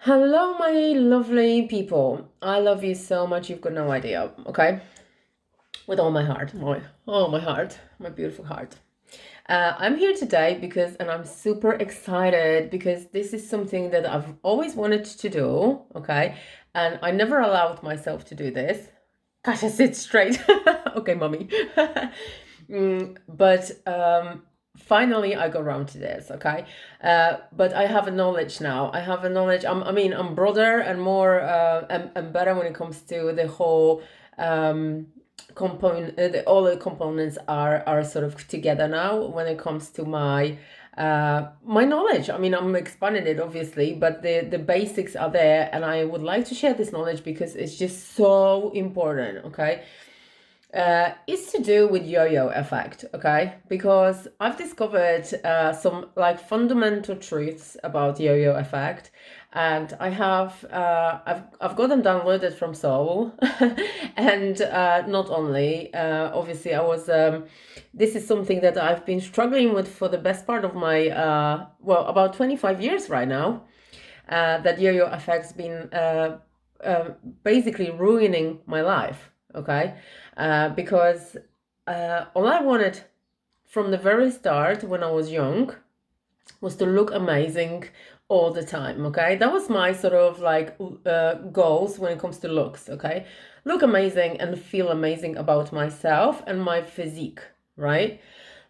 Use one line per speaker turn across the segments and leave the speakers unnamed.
Hello, my lovely people. I love you so much, you've got no idea, okay? With all my heart, my heart, my beautiful heart. I'm here today and I'm super excited because this is something that I've always wanted to do, okay? And I never allowed myself to do this. Gosh, I sit straight. Okay, mommy. But finally I got around to this, okay? But I have a knowledge now. I have a knowledge. I'm broader and more and better when it comes to the whole component. All the components are sort of together now when it comes to my knowledge. I mean, I'm expanding it obviously, but the basics are there, and I would like to share this knowledge because it's just so important, okay? It's to do with yo-yo effect, okay? Because I've discovered some like fundamental truths about yo-yo effect, and I've got them downloaded from Soul, and not only obviously I was this is something that I've been struggling with for the best part of my about 25 years right now. That yo-yo effect's been basically ruining my life, okay? Because all I wanted from the very start when I was young was to look amazing all the time, okay? That was my sort of like goals when it comes to looks, okay? Look amazing and feel amazing about myself and my physique, right?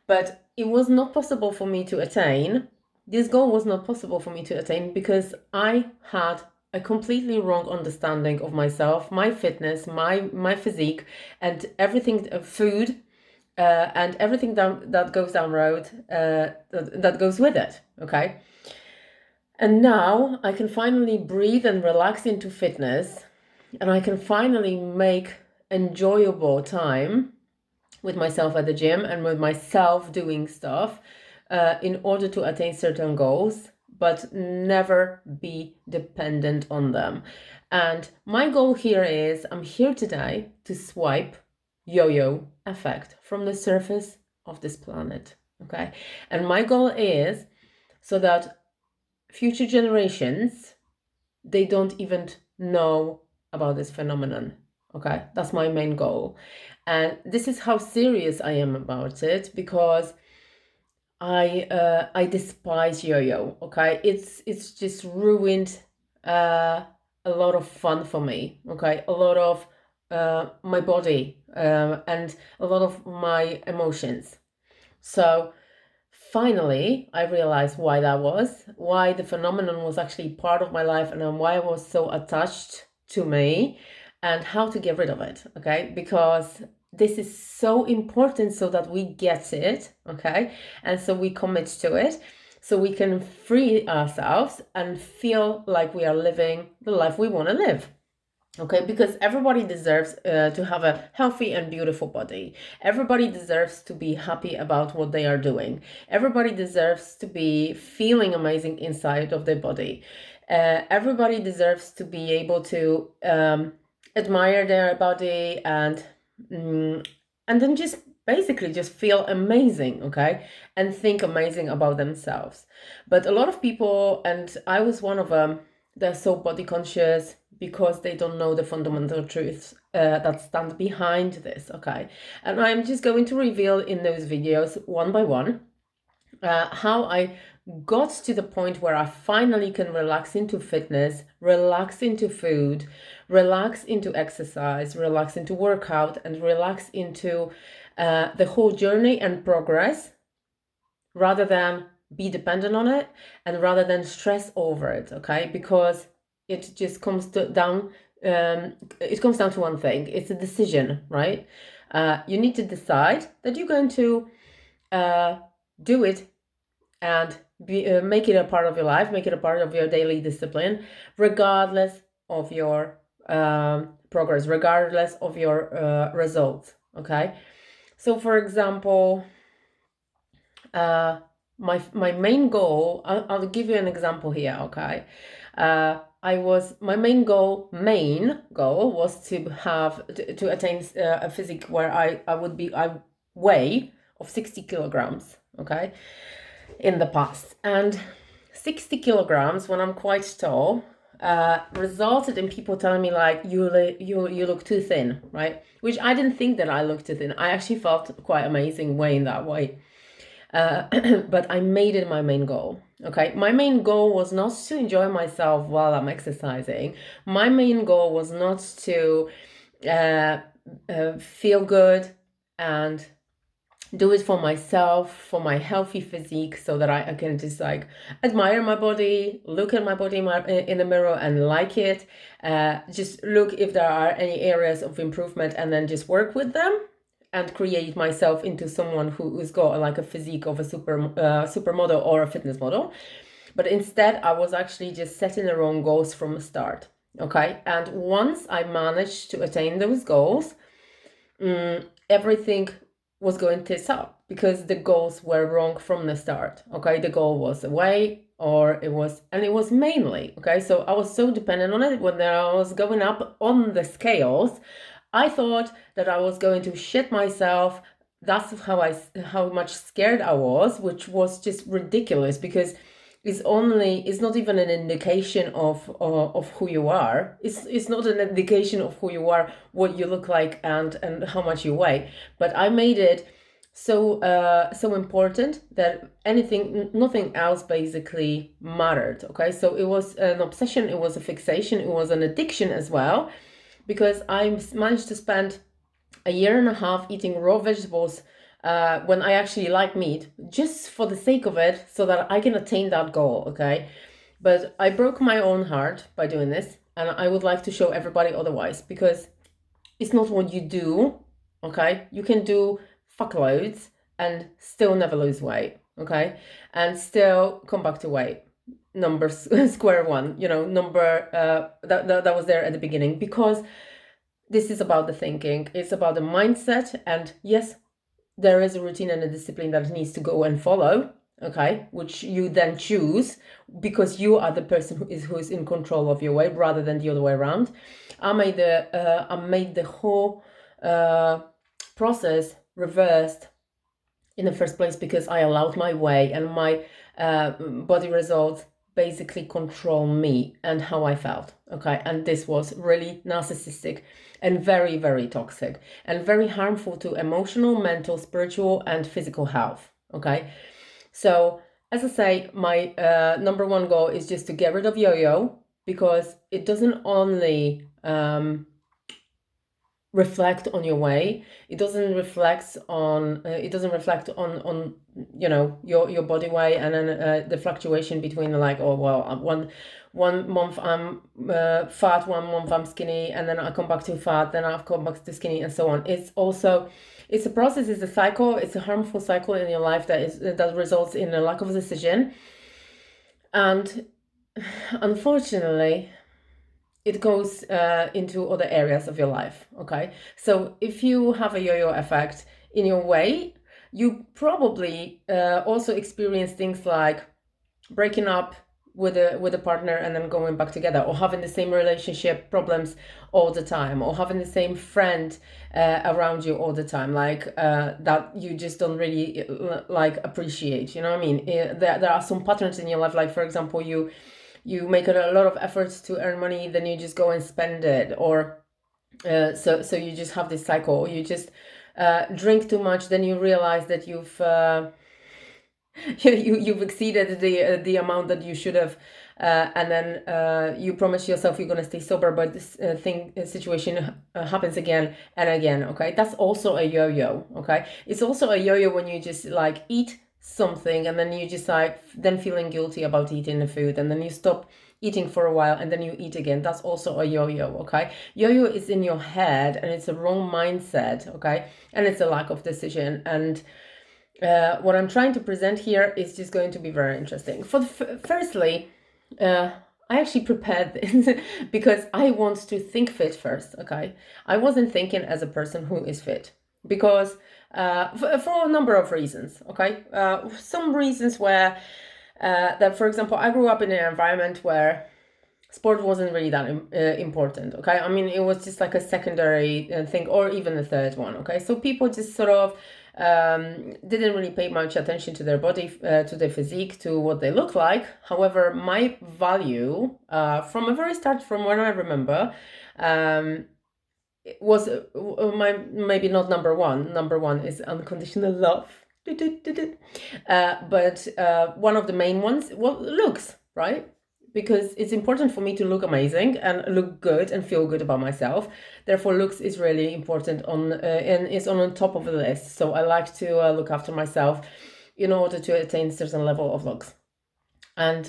But it was not possible for me to attain. This goal was not possible for me to attain because I had a completely wrong understanding of myself, my fitness, my physique, and everything, food, and everything that goes down road, that goes with it. Okay. And now I can finally breathe and relax into fitness, and I can finally make enjoyable time with myself at the gym and with myself doing stuff in order to attain certain goals, but never be dependent on them. And my goal here is I'm here today to swipe yo-yo effect from the surface of this planet. Okay. And my goal is so that future generations, they don't even know about this phenomenon. Okay, that's my main goal. And this is how serious I am about it because I despise yo-yo. Okay, it's just ruined a lot of fun for me. Okay, a lot of my body and a lot of my emotions. So finally, I realized why that was, why the phenomenon was actually part of my life, and why it was so attached to me, and how to get rid of it. Okay, because this is so important so that we get it. Okay, and so we commit to it. So we can free ourselves and feel like we are living the life we want to live. Okay, because everybody deserves to have a healthy and beautiful body. Everybody deserves to be happy about what they are doing. Everybody deserves to be feeling amazing inside of their body. Everybody deserves to be able to admire their body and then just basically just feel amazing, okay, and think amazing about themselves. But a lot of people, and I was one of them, they're so body conscious because they don't know the fundamental truths that stand behind this, okay? And I'm just going to reveal in those videos one by one how I got to the point where I finally can relax into fitness, relax into food, relax into exercise, relax into workout, and relax into the whole journey and progress rather than be dependent on it and rather than stress over it, okay? Because it just comes down it comes down to one thing. It's a decision, right? You need to decide that you're going to do it and make it a part of your life, make it a part of your daily discipline, regardless of your progress, regardless of your results, so for example, my main goal, I'll give you an example here, okay? My main goal was to attain a physique where I weigh of 60 kilograms, okay, in the past. And 60 kilograms when I'm quite tall resulted in people telling me like, you look too thin, right? Which I didn't think that I looked too thin. I actually felt quite amazing way in that way. But I made it my main goal. Okay, my main goal was not to enjoy myself while I'm exercising. My main goal was not to feel good and do it for myself, for my healthy physique, so that I can just like admire my body, look at my body in the mirror and like it. Just look if there are any areas of improvement and then just work with them and create myself into someone who's got like a physique of a supermodel or a fitness model. But instead, I was actually just setting the wrong goals from the start. Okay, and once I managed to attain those goals, everything was going tits up because the goals were wrong from the start. Okay, the goal was away, or it was mainly okay. So I was so dependent on it. When I was going up on the scales, I thought that I was going to shit myself. That's how much scared I was, which was just ridiculous because it's not even an indication of who you are. It's not an indication of who you are, what you look like, and how much you weigh. But I made it so important that nothing else basically mattered. Okay, so it was an obsession, it was a fixation, it was an addiction as well, because I managed to spend a year and a half eating raw vegetables when I actually like meat, just for the sake of it, so that I can attain that goal, okay? But I broke my own heart by doing this, and I would like to show everybody otherwise, because it's not what you do, okay? You can do fuckloads and still never lose weight, okay? And still come back to weight. Square one, number that was there at the beginning, because this is about the thinking, it's about the mindset, and yes, there is a routine and a discipline that needs to go and follow, okay, which you then choose because you are the person who is in control of your weight rather than the other way around. I made the whole process reversed in the first place because I allowed my weight and my body results basically control me and how I felt, okay? And this was really narcissistic and very, very toxic and very harmful to emotional, mental, spiritual, and physical health, okay? So, as I say, my number one goal is just to get rid of yo-yo, because it doesn't only reflect on your weight, it doesn't reflect on your body weight, and then the fluctuation between like, oh well, one month I'm fat, 1 month I'm skinny, and then I come back to fat, then I've come back to skinny, and so on. It's a process, it's a cycle, it's a harmful cycle in your life that results in a lack of decision, and unfortunately it goes into other areas of your life, okay? So if you have a yo-yo effect in your weight, you probably also experience things like breaking up with a partner and then going back together, or having the same relationship problems all the time, or having the same friend around you all the time, like that you just don't really like appreciate, you know what I mean? There are some patterns in your life, like for example, you make a lot of efforts to earn money, then you just go and spend it, or so you just have this cycle, or you just drink too much, then you realize that you've you've exceeded the amount that you should have, and then you promise yourself you're going to stay sober, but this situation happens again and again, okay? That's also a yo-yo, okay? It's also a yo-yo when you just like eat something and then you just like then feeling guilty about eating the food, and then you stop eating for a while and then you eat again. That's also a yo-yo, okay? Yo-yo is in your head, and it's a wrong mindset, okay? And it's a lack of decision. And what I'm trying to present here is just going to be very interesting. Firstly, I actually prepared this because I want to think fit first, okay? I wasn't thinking as a person who is fit, because for a number of reasons, okay? Some reasons where, that for example, I grew up in an environment where sport wasn't really that important, okay? I mean, it was just like a secondary thing, or even a third one, okay? So people just sort of didn't really pay much attention to their body, to their physique, to what they look like. However, my value from a very start, from when I remember, was my, maybe not number one. Number one is unconditional love. But one of the main ones, well, looks, right? Because it's important for me to look amazing and look good and feel good about myself. Therefore, looks is really important and is on top of the list. So I like to look after myself in order to attain a certain level of looks. And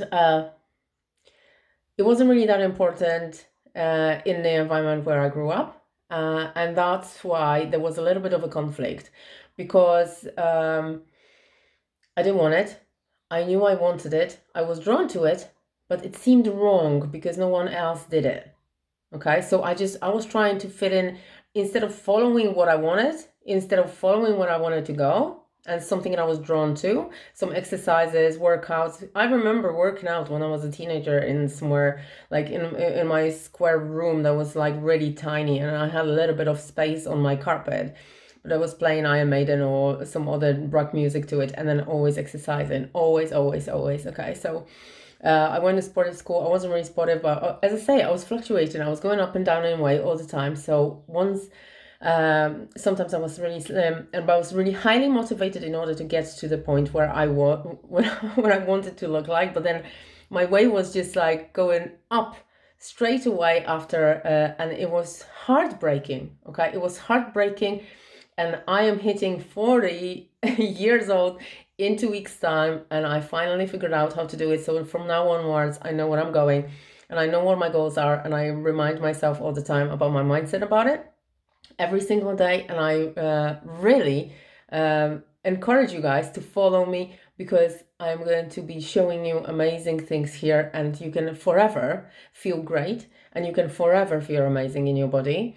it wasn't really that important in the environment where I grew up. And that's why there was a little bit of a conflict, because I didn't want it. I knew I wanted it. I was drawn to it, but it seemed wrong because no one else did it. Okay, so I was trying to fit in instead of following what I wanted, instead of following where I wanted to go, and something that I was drawn to, some exercises, workouts. I remember working out when I was a teenager in somewhere like in my square room that was like really tiny, and I had a little bit of space on my carpet. But I was playing Iron Maiden or some other rock music to it, and then always exercising, always, always, always. Okay, so I went to sportive school. I wasn't really sportive, but as I say, I was fluctuating. I was going up and down in weight all the time. So once, sometimes I was really slim, and I was really highly motivated in order to get to the point where I was, when I wanted to look like. But then my weight was just like going up straight away after, and it was heartbreaking. Okay, it was heartbreaking. And I am hitting 40 years old in 2 weeks' time, and I finally figured out how to do it. So from now onwards, I know where I'm going, and I know what my goals are, and I remind myself all the time about my mindset about it every single day. And I really encourage you guys to follow me, because I'm going to be showing you amazing things here, and you can forever feel great, and you can forever feel amazing in your body,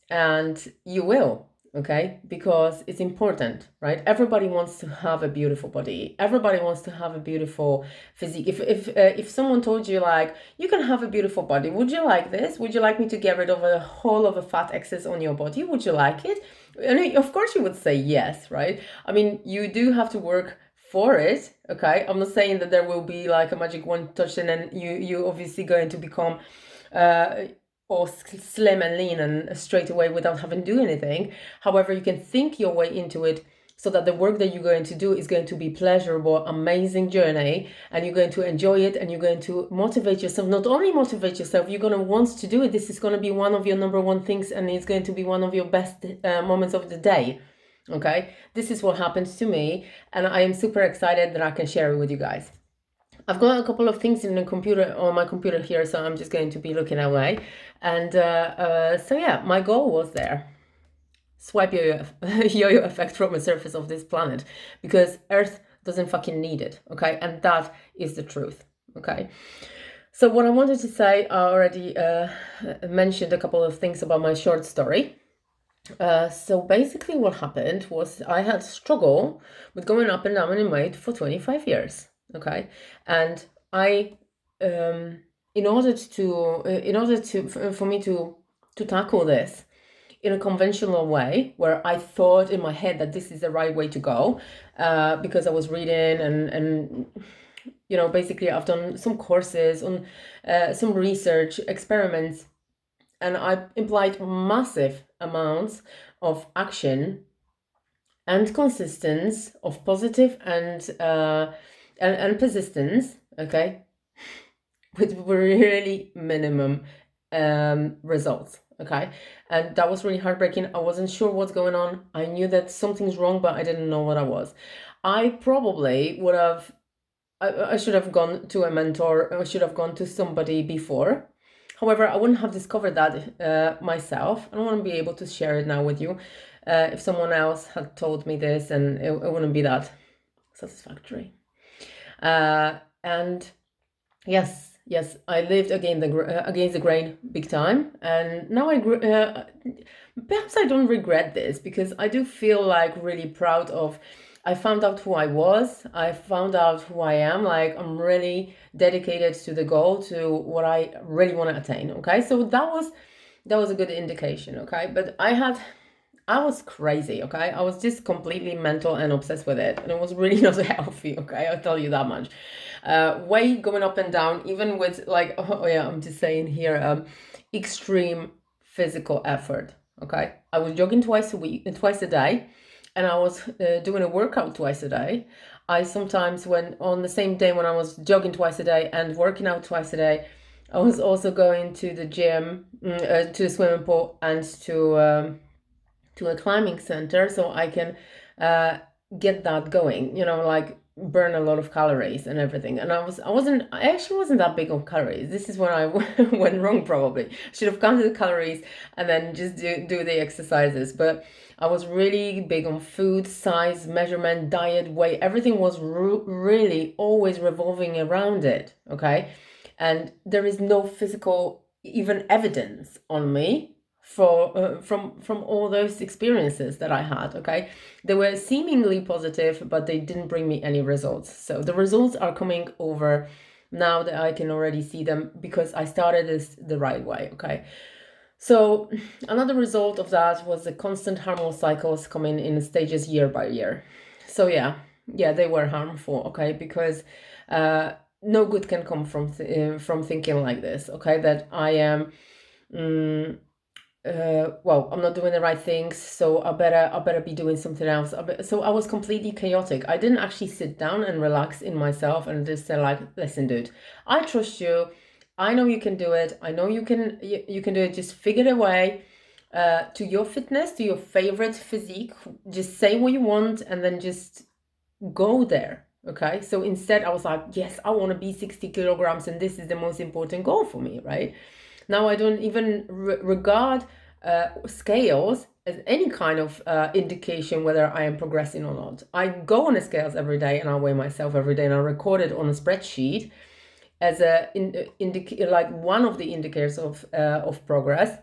and you will. Okay, because it's important, right? Everybody wants to have a beautiful body. Everybody wants to have a beautiful physique. If someone told you like, you can have a beautiful body, would you like this? Would you like me to get rid of a whole of a fat excess on your body? Would you like it? And of course you would say yes, right? I mean, you do have to work for it. Okay, I'm not saying that there will be like a magic one touch and then you obviously going to become or slim and lean and straight away without having to do anything. However, you can think your way into it so that the work that you're going to do is going to be pleasurable, amazing journey, and you're going to enjoy it, and you're going to motivate yourself. Not only motivate yourself, you're going to want to do it. This is going to be one of your number one things, and it's going to be one of your best moments of the day. Okay, this is what happens to me, and I am super excited that I can share it with you guys. I've got a couple of things in the computer, on my computer here, so I'm just going to be looking away. And so yeah, my goal was there. Swipe yo-yo effect from the surface of this planet, because Earth doesn't fucking need it, okay? And that is the truth, okay? So what I wanted to say, I already mentioned a couple of things about my short story. So basically what happened was I had struggle with going up and down in weight for 25 years. Okay, and I, in order for me to tackle this in a conventional way, where I thought in my head that this is the right way to go, because I was reading and you know, basically I've done some courses on some research experiments, and I implied massive amounts of action and consistency of positive and persistence, okay, with really minimum results, okay. And that was really heartbreaking. I wasn't sure what's going on. I knew that something's wrong, but I didn't know what I was. I probably would have, I should have gone to a mentor, I should have gone to somebody before. However, I wouldn't have discovered that myself. I don't want to be able to share it now with you. If someone else had told me this, and it wouldn't be that satisfactory. And yes, I lived against the grain big time, and now perhaps I don't regret this, because I do feel like really proud of. I found out who I was. I found out who I am. Like, I'm really dedicated to the goal, to what I really want to attain. Okay, so that was a good indication. Okay, but I I was crazy, okay? I was just completely mental and obsessed with it. And it was really not healthy, okay? I'll tell you that much. Weight going up and down, even with like, oh yeah, I'm just saying here, extreme physical effort, okay? I was jogging twice a day, and I was doing a workout twice a day. I sometimes, when on the same day when I was jogging twice a day and working out twice a day, I was also going to the gym, to the swimming pool, and to a climbing center, so I can uh, get that going. Like burn a lot of calories and everything. And I actually wasn't that big on calories. This is when I went wrong. Probably should have counted the calories and then just do the exercises. But I was really big on food, size, measurement, diet, weight. Everything was really always revolving around it. Okay, and there is no physical even evidence on me for from all those experiences that I had. Okay, they were seemingly positive, but they didn't bring me any results. So the results are coming over now that I can already see them, because I started this the right way. Okay, so another result of that was the constant hormonal cycles coming in stages year by year. So yeah, they were harmful. Okay, because no good can come from thinking like this. Okay, that I am. Well, I'm not doing the right things, so I better be doing something else. So I was completely chaotic. I didn't actually sit down and relax in myself and just say like, listen, dude, I trust you. I know you can do it. I know you can do it. Just figure a way to your fitness, to your favorite physique. Just say what you want and then just go there. Okay. So instead, I was like, yes, I want to be 60 kilograms, and this is the most important goal for me, right? Now I don't even regard scales as any kind of indication whether I am progressing or not. I go on the scales every day and I weigh myself every day and I record it on a spreadsheet as like one of the indicators of progress.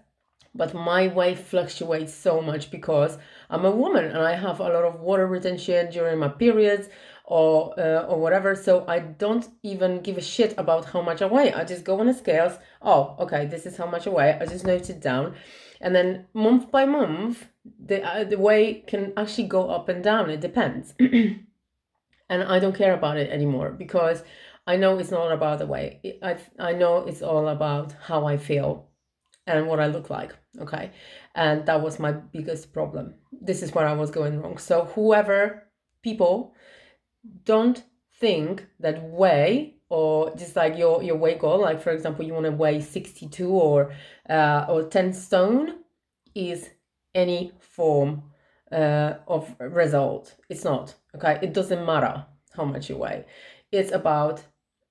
But my weight fluctuates so much because I'm a woman and I have a lot of water retention during my periods or whatever. So I don't even give a shit about how much I weigh. I just go on the scales. Oh, okay, this is how much I weigh. I just note it down, and then month by month, the weight can actually go up and down. It depends, and I don't care about it anymore because I know it's not about the weight. I know it's all about how I feel and what I look like. Okay. And that was my biggest problem. This is where I was going wrong. So, whoever people don't think that weigh, or just like your weight goal, like for example, you want to weigh 62 or 10 stone, is any form of result. It's not. Okay. It doesn't matter how much you weigh. It's about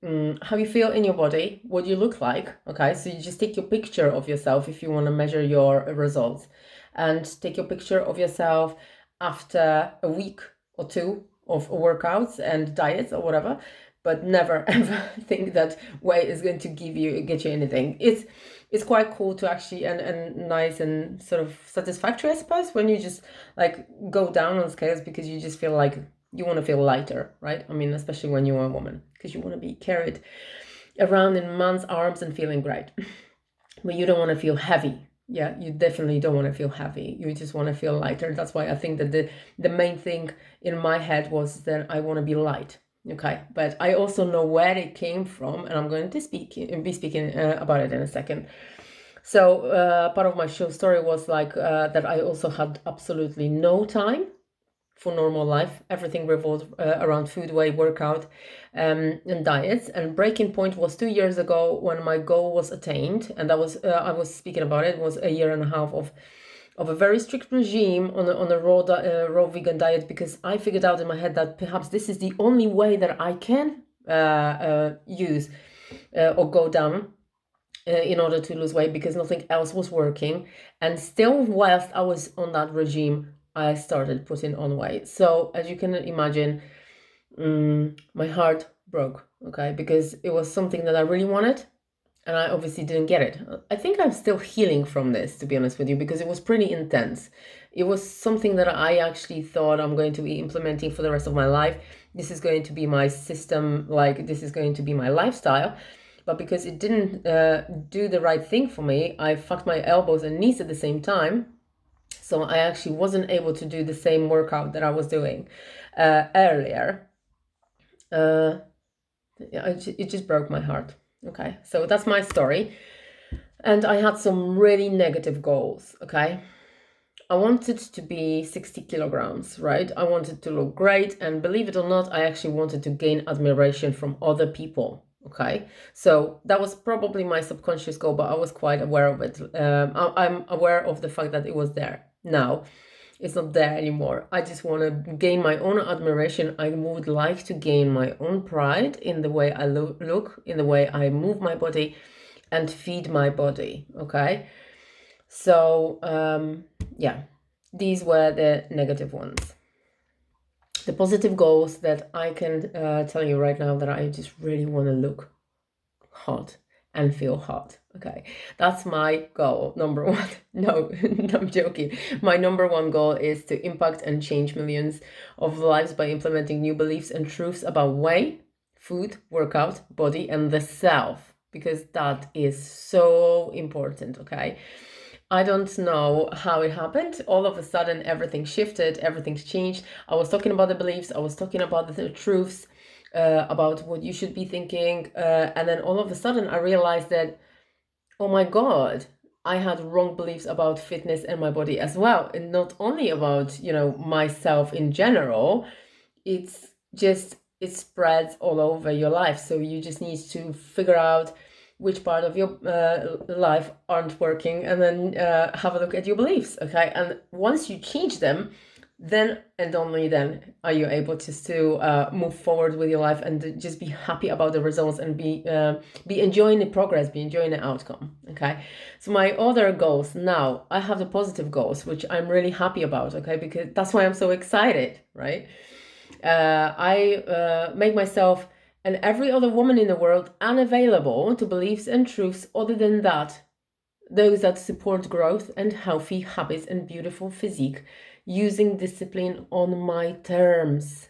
how you feel in your body, what you look like. Okay, so you just take your picture of yourself if you want to measure your results, and take your picture of yourself after a week or two of workouts and diets or whatever, but never ever think that weight is going to get you anything. It's quite cool to actually, and nice and sort of satisfactory, I suppose, when you just like go down on scales because you just feel like you want to feel lighter, right? I mean, especially when you're a woman, because you want to be carried around in man's arms and feeling great. But you don't want to feel heavy. Yeah, you definitely don't want to feel heavy. You just want to feel lighter. That's why I think that the main thing in my head was that I want to be light. Okay, but I also know where it came from, and I'm going to be speaking about it in a second. So part of my show story was like that I also had absolutely no time for normal life. Everything revolved around food, weight, workout, and diets. And breaking point was 2 years ago when my goal was attained, and that was I was speaking about it. Was a year and a half of a very strict regime on a raw vegan diet, because I figured out in my head that perhaps this is the only way that I can use or go down in order to lose weight, because nothing else was working. And still, whilst I was on that regime, I started putting on weight. So as you can imagine, my heart broke, okay, because it was something that I really wanted, and I obviously didn't get it. I think I'm still healing from this, to be honest with you, because it was pretty intense. It was something that I actually thought I'm going to be implementing for the rest of my life. This is going to be my system, like this is going to be my lifestyle. But because it didn't do the right thing for me, I fucked my elbows and knees at the same time. So I actually wasn't able to do the same workout that I was doing earlier. It just broke my heart. Okay, so that's my story. And I had some really negative goals, okay? I wanted to be 60 kilograms, right? I wanted to look great. And believe it or not, I actually wanted to gain admiration from other people, okay? So that was probably my subconscious goal, but I was quite aware of it. I'm aware of the fact that it was there. Now, it's not there anymore. I just want to gain my own admiration. I would like to gain my own pride in the way I look, in the way I move my body and feed my body, okay? So, yeah, these were the negative ones. The positive goals that I can tell you right now that I just really want to look hot and feel hot. Okay, that's my goal, number one. No, I'm joking. My number one goal is to impact and change millions of lives by implementing new beliefs and truths about weight, food, workout, body, and the self, because that is so important, okay? I don't know how it happened. All of a sudden, everything shifted, everything's changed. I was talking about the beliefs, I was talking about the truths, about what you should be thinking. And then all of a sudden, I realized that, oh my God, I had wrong beliefs about fitness and my body as well. And not only about, myself in general, it's just, it spreads all over your life. So you just need to figure out which part of your life aren't working, and then have a look at your beliefs, okay? And once you change them, then and only then are you able to still move forward with your life and just be happy about the results and be enjoying the progress, be enjoying the outcome, okay? So my other goals now, I have the positive goals, which I'm really happy about, okay? Because that's why I'm so excited, right? I make myself and every other woman in the world unavailable to beliefs and truths other than that, those that support growth and healthy habits and beautiful physique, using discipline on my terms.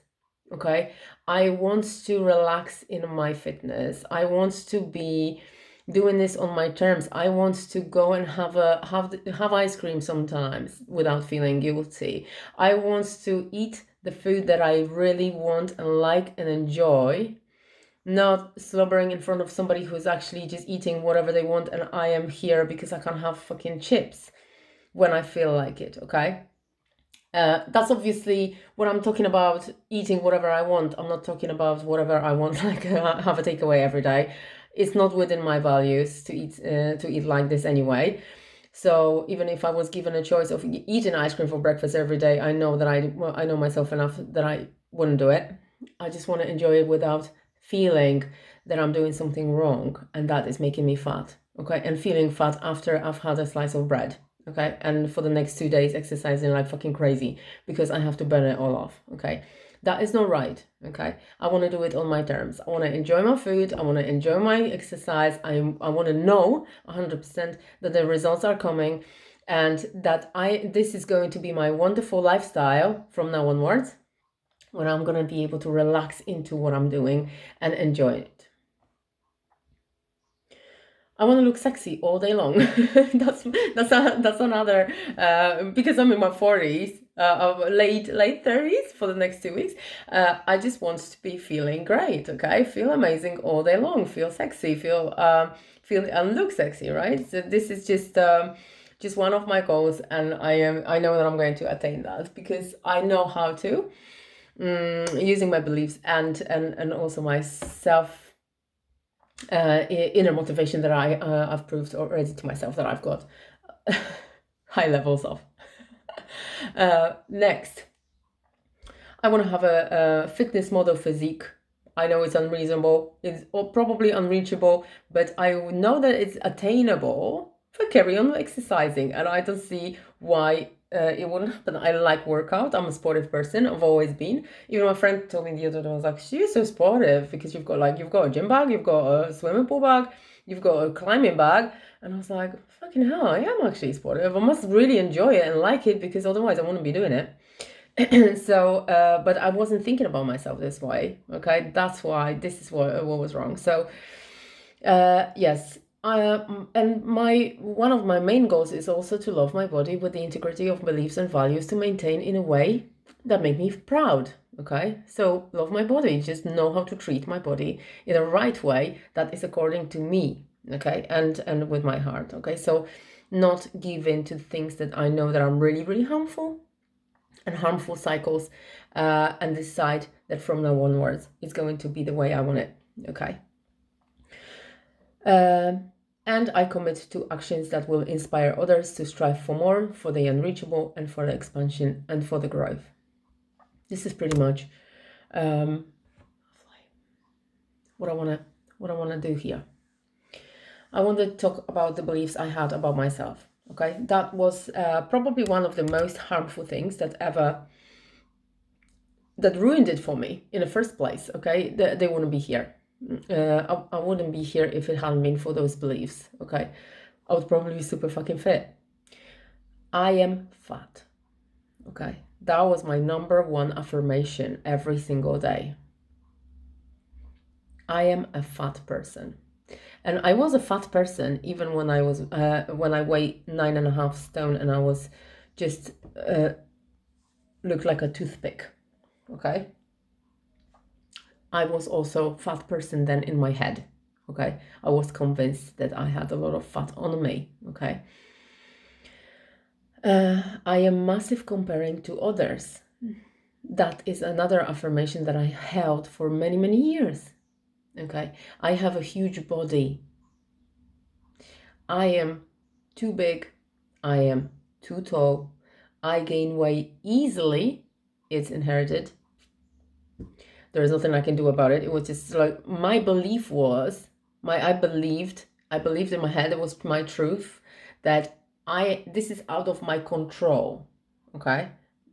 Okay, I want to relax in my fitness. I want to be doing this on my terms. I want to go and have ice cream sometimes without feeling guilty. I want to eat the food that I really want and like and enjoy, not slobbering in front of somebody who's actually just eating whatever they want, and I am here because I can't have fucking chips when I feel like it, okay? That's obviously when I'm talking about eating whatever I want. I'm not talking about whatever I want, like have a takeaway every day. It's not within my values to eat like this anyway. So even if I was given a choice of eating ice cream for breakfast every day, I know that I know myself enough that I wouldn't do it. I just want to enjoy it without feeling that I'm doing something wrong, and that is making me fat, okay? And feeling fat after I've had a slice of bread, okay? And for the next 2 days exercising like fucking crazy because I have to burn it all off, okay? That is not right, okay? I want to do it on my terms. I want to enjoy my food. I want to enjoy my exercise. I want to know 100% that the results are coming, and that this is going to be my wonderful lifestyle from now onwards, when I'm going to be able to relax into what I'm doing and enjoy it. I want to look sexy all day long. that's another because I'm in my 40s, late 30s for the next 2 weeks. I just want to be feeling great. Okay, feel amazing all day long. Feel sexy. Feel and look sexy. Right. So this is just one of my goals, and I know that I'm going to attain that because I know how to. Using my beliefs and also my self inner motivation that I've proved already to myself that I've got high levels of. Next, I want to have a fitness model physique. I know it's unreasonable, it's probably unreachable, but I know that it's attainable for carry on exercising, and I don't see why it wouldn't happen. I like workout. I'm a sportive person. I've always been. Even my friend told me the other day, I was like, "You're so sportive because you've got a gym bag, you've got a swimming pool bag, you've got a climbing bag." And I was like, "Fucking hell, I am actually sportive. I must really enjoy it and like it because otherwise I wouldn't be doing it." So, but I wasn't thinking about myself this way. Okay, that's why this is what was wrong. So, yes. and my one of my main goals is also to love my body with the integrity of beliefs and values to maintain in a way that make me proud. Okay, so love my body, just know how to treat my body in a right way that is according to me. Okay, and with my heart. Okay, so not give in to things that I know that are really really harmful and harmful cycles, and decide that from now onwards it's going to be the way I want it. Okay. And I commit to actions that will inspire others to strive for more, for the unreachable, and for the expansion and for the growth. This is pretty much what I wanna do here. I want to talk about the beliefs I had about myself. Okay, that was probably one of the most harmful things that ruined it for me in the first place. Okay, they wouldn't be here. I wouldn't be here if it hadn't been for those beliefs. Okay, I would probably be super fucking fit. I am fat. Okay, that was my number one affirmation every single day. I am a fat person. And I was a fat person even when I was when I weighed 9.5 stone and I was just looked like a toothpick. Okay, I was also a fat person then in my head. Okay, I was convinced that I had a lot of fat on me. Okay, I am massive comparing to others. That is another affirmation that I held for many many years. Okay, I have a huge body. I am too big. I am too tall. I gain weight easily. It's inherited. There is nothing I can do about it. It was just like my belief was I believed in my head, it was my truth that this is out of my control. Okay,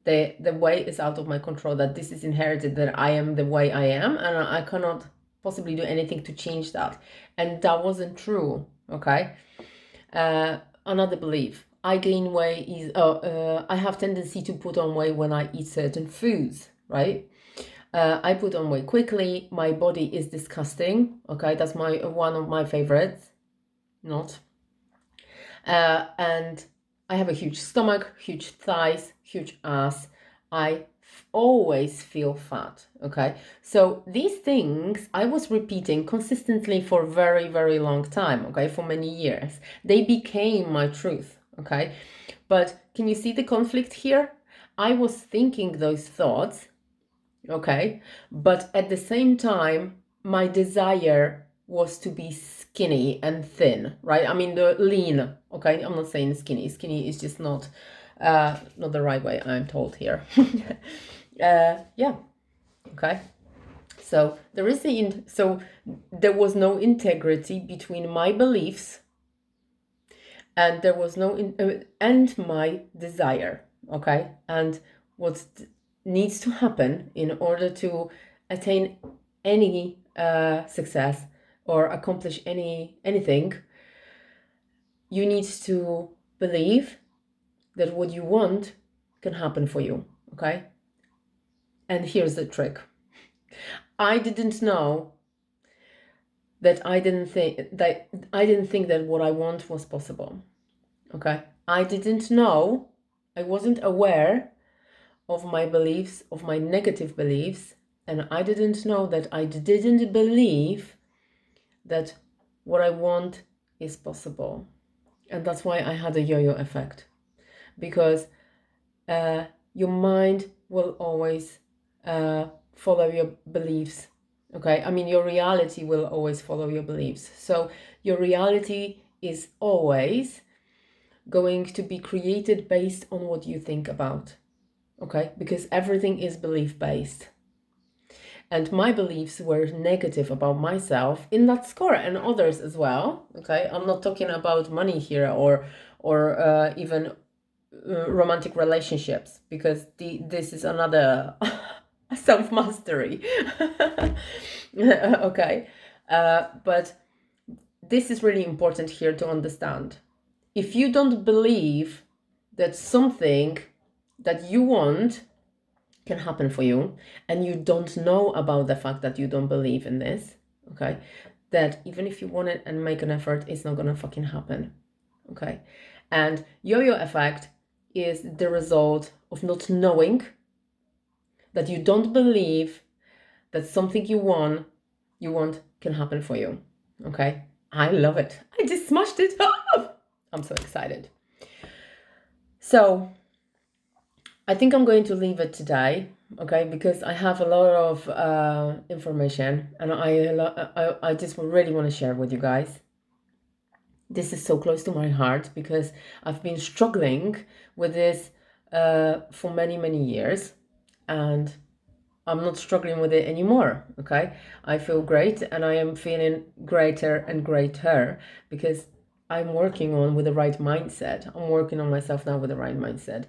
the way is out of my control, that this is inherited, that I am the way I am and I cannot possibly do anything to change that. And that wasn't true. Okay, another belief, I gain weight is I have tendency to put on weight when I eat certain foods, right? I put on weight quickly. My body is disgusting. Okay, that's one of my favorites. Not. And I have a huge stomach, huge thighs, huge ass. I always feel fat. Okay, so these things I was repeating consistently for a very very long time. Okay, for many years they became my truth. Okay, but can you see the conflict here? I was thinking those thoughts. Okay, but at the same time my desire was to be skinny and thin, right? I mean the lean. Okay, I'm not saying skinny is just not the right way, I'm told here. Yeah, okay, so there was no integrity between my beliefs and there was no and my desire. Okay, and what needs to happen in order to attain any success or accomplish anything, you need to believe that what you want can happen for you. Okay, and here's the trick. I didn't know that I didn't think that what I want was possible. Okay, I didn't know, I wasn't aware of my beliefs, of my negative beliefs, and I didn't know that I didn't believe that what I want is possible. And that's why I had a yo-yo effect, because your mind will always follow your beliefs. Okay, I mean your reality will always follow your beliefs. So your reality is always going to be created based on what you think about. Okay, because everything is belief based. And my beliefs were negative about myself in that score and others as well. Okay, I'm not talking about money here or even romantic relationships, because this is another self mastery. Okay, but this is really important here to understand. If you don't believe that something that you want can happen for you, and you don't know about the fact that you don't believe in this, okay, that even if you want it and make an effort, it's not gonna fucking happen. Okay? And yo-yo effect is the result of not knowing, that you don't believe that something you want can happen for you. Okay? I love it. I just smashed it. I'm so excited. So I think I'm going to leave it today, okay, because I have a lot of information, and I just really want to share with you guys. This is so close to my heart because I've been struggling with this for many years, and I'm not struggling with it anymore, okay? I feel great, and I am feeling greater and greater because I'm working on with the right mindset. I'm working on myself now with the right mindset.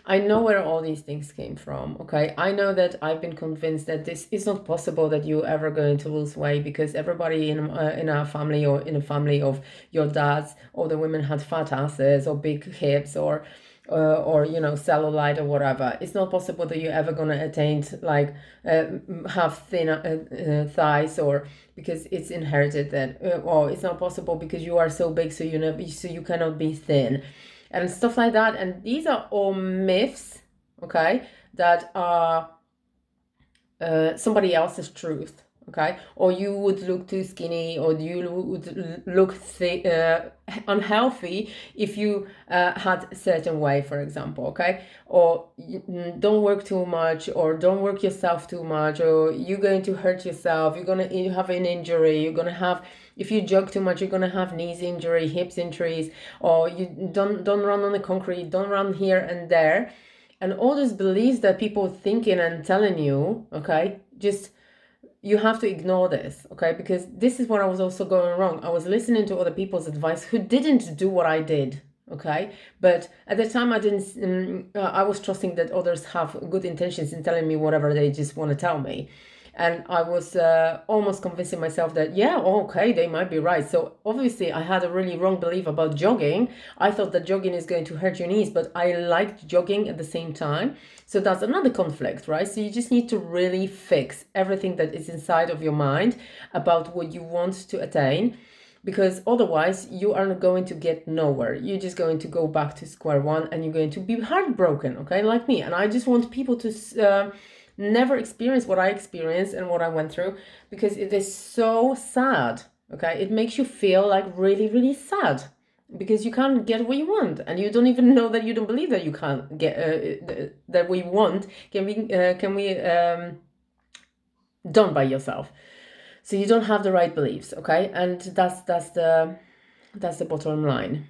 I know where all these things came from, okay? I know that I've been convinced that this is not possible, that you're ever going to lose weight, because everybody in our family, or in a family of your dad's, or the women had fat asses or big hips, or you know, cellulite or whatever. It's not possible that you're ever going to attain like have thin thighs, or because it's inherited, that or it's not possible because you are so big, so you cannot be thin, and stuff like that. And these are all myths, okay, that are somebody else's truth, okay? Or you would look too skinny, or you would look unhealthy if you had a certain way, for example, okay? Or don't work too much, or don't work yourself too much, or you're going to hurt yourself, you have an injury, you're gonna have, if you jog too much, you're gonna have knees injury, hips injuries, or you don't run on the concrete, don't run here and there. And all these beliefs that people thinking and telling you, okay, just, you have to ignore this, okay? Because this is what I was also going wrong. I was listening to other people's advice who didn't do what I did, okay? But at the time, I was trusting that others have good intentions in telling me whatever they just want to tell me. And I was almost convincing myself that, yeah, okay, they might be right. So obviously I had a really wrong belief about jogging. I thought that jogging is going to hurt your knees, but I liked jogging at the same time. So that's another conflict, right? So you just need to really fix everything that is inside of your mind about what you want to attain, because otherwise you are going to get nowhere. You're just going to go back to square one, and you're going to be heartbroken, okay, like me. And I just want people to never experience what I experienced and what I went through, because it is so sad, okay? It makes you feel like really sad, because you can't get what you want, and you don't even know that you don't believe that you can't get that we want can be done by yourself. So you don't have the right beliefs, okay? And that's the bottom line.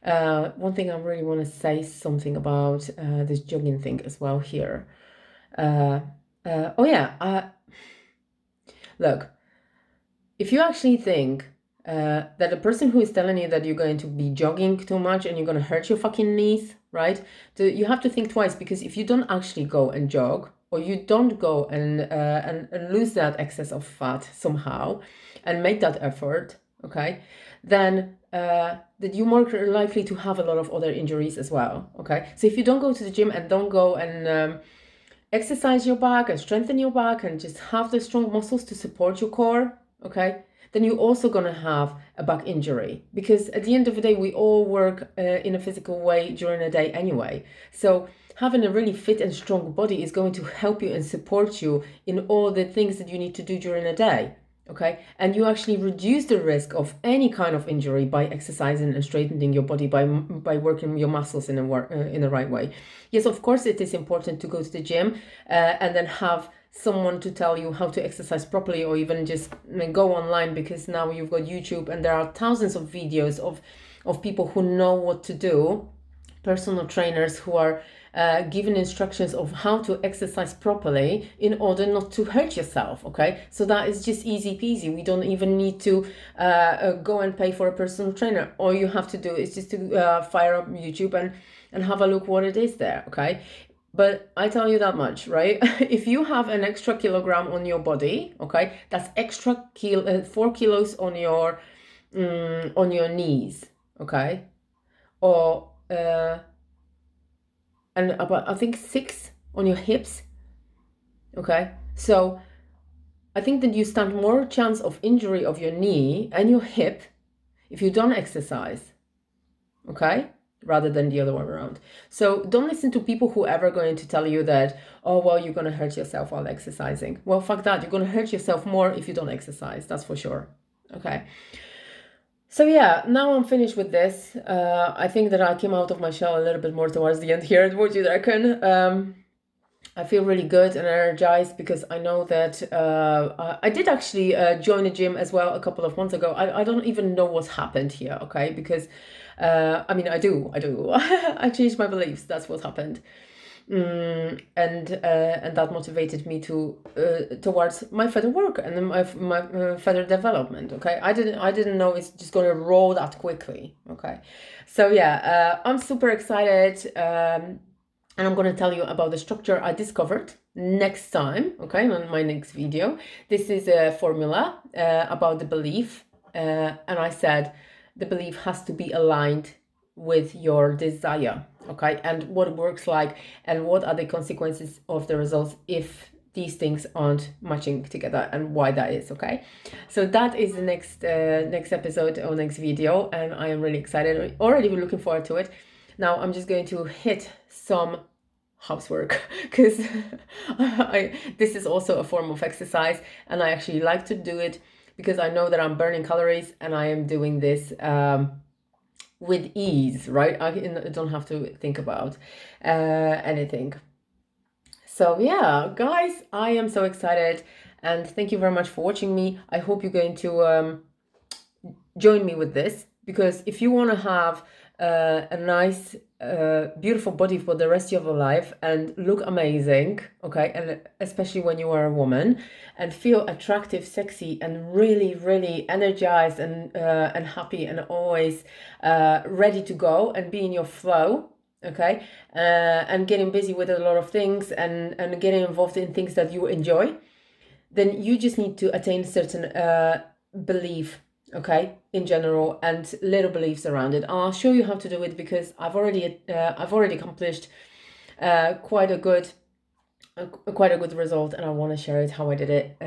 One thing I really want to say something about this jogging thing as well here. Look, if you actually think that the person who is telling you that you're going to be jogging too much and you're going to hurt your fucking knees, right? You have to think twice, because if you don't actually go and jog, or you don't go and lose that excess of fat somehow and make that effort, okay, then that you're more likely to have a lot of other injuries as well, okay? So if you don't go to the gym and don't go and exercise your back and strengthen your back and just have the strong muscles to support your core, okay, then you're also going to have a back injury, because at the end of the day, we all work in a physical way during the day anyway. So having a really fit and strong body is going to help you and support you in all the things that you need to do during the day. Okay, and you actually reduce the risk of any kind of injury by exercising and straightening your body, by working your muscles in the right way. Yes, of course, it is important to go to the gym and then have someone to tell you how to exercise properly, or even just go online, because now you've got YouTube and there are thousands of videos of people who know what to do, personal trainers who are giving instructions of how to exercise properly in order not to hurt yourself, okay? So that is just easy peasy. We don't even need to go and pay for a personal trainer. All you have to do is just to fire up YouTube and have a look what it is there, okay? But I tell you that much, right? If you have an extra kilogram on your body, okay, that's extra 4 kilos on your knees, okay? Or and about, I think, 6 on your hips, okay? So I think that you stand more chance of injury of your knee and your hip if you don't exercise, okay? Rather than the other way around. So don't listen to people who ever going to tell you that, oh, well, you're going to hurt yourself while exercising. Well, fuck that. You're going to hurt yourself more if you don't exercise. That's for sure. Okay. So yeah, now I'm finished with this. I think that I came out of my shell a little bit more towards the end here. What do you reckon? I feel really good and energized because I know that I did actually join a gym as well a couple of months ago. I don't even know what's happened here, okay? Because I mean, I do. I changed my beliefs. That's what happened. And that motivated me to towards my further work and my further development. Okay, I didn't know it's just gonna roll that quickly. Okay, so yeah, I'm super excited, and I'm gonna tell you about the structure I discovered next time. Okay, on my next video. This is a formula about the belief, and I said the belief has to be aligned with your desire, okay, and what it works like and what are the consequences of the results if these things aren't matching together and why that is. Okay, so that is the next episode or next video, and I am really excited, already looking forward to it. Now I'm just going to hit some housework because this is also a form of exercise and I actually like to do it because I know that I'm burning calories and I am doing this with ease, right? I don't have to think about anything. So yeah, guys, I am so excited and thank you very much for watching me. I hope you're going to join me with this, because if you want to have a nice beautiful body for the rest of your life and look amazing, okay, and especially when you are a woman, and feel attractive, sexy, and really really energized and happy and always ready to go and be in your flow, okay, and getting busy with a lot of things and getting involved in things that you enjoy, then you just need to attain certain belief, okay, in general, and little beliefs around it. I'll show you how to do it because I've already accomplished quite a good result, and I want to share it how I did it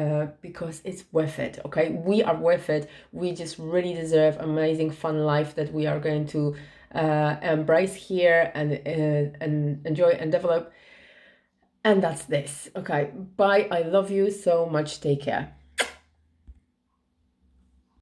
because it's worth it. Okay, we are worth it. We just really deserve amazing fun life that we are going to embrace here and enjoy and develop. And that's this. Okay, bye. I love you so much. Take care.